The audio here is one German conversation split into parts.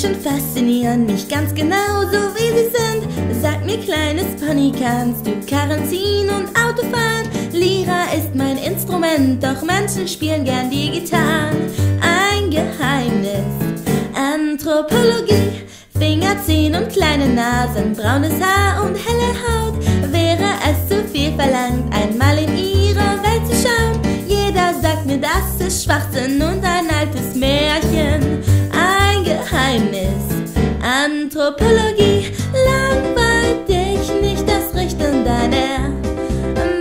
Menschen faszinieren mich ganz genau, so wie sie sind. Sag mir, kleines Pony, kannst du Karren ziehen und Auto fahren? Lira ist mein Instrument, doch Menschen spielen gern die Gitarren. Ein Geheimnis, Anthropologie, Fingerzehen und kleine Nasen, braunes Haar und helle Haut. Wäre es zu viel verlangt, einmal in ihre Welt zu schauen? Jeder sagt mir, das ist Schwachsinn und ein altes Märchen. Ein Geheimnis, Anthropologie, langweilt dich nicht das Richten deiner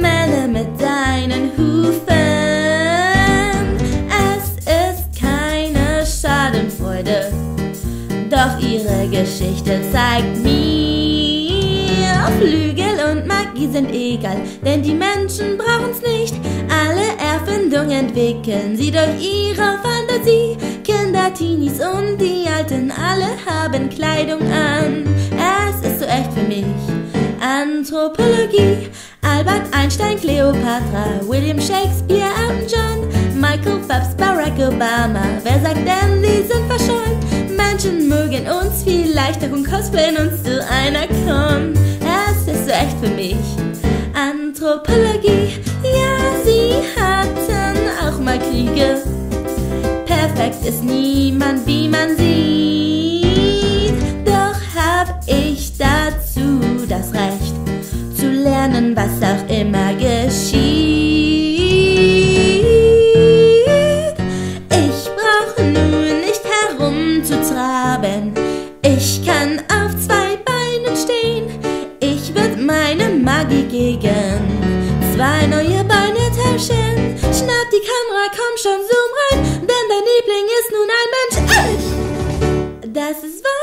Männer mit deinen Hufen. Es ist keine Schadenfreude, doch ihre Geschichte zeigt mir, Flügel und Magie sind egal, denn die Menschen brauchen's nicht. Alle Erfindungen entwickeln sie durch ihre Fantasie. Kinder, Teenies und die Alten, alle haben Kleidung an. Es ist so echt für mich. Anthropologie, Albert Einstein, Cleopatra, William Shakespeare, Elton John, Michael Phelps, Barack Obama. Wer sagt denn, die sind verschollen? Menschen mögen uns viel leichter und cosplayen uns zu einer Con. Es ist so echt für mich. Anthropologie, ja, sie hatten auch mal Kriege. Perfekt ist niemand, wie man sieht. Doch hab ich dazu das Recht, zu lernen, was auch immer geschieht. Ich brauch nur nicht herumzutraben. Ich kann auf 2 Beinen stehen. Ich würd meine Magie gegen 2 neue Beine tauschen. Schnapp die Kamera, komm schon, zoom rein, denn dein Liebling ist nun ein Mensch. Das ist wahr.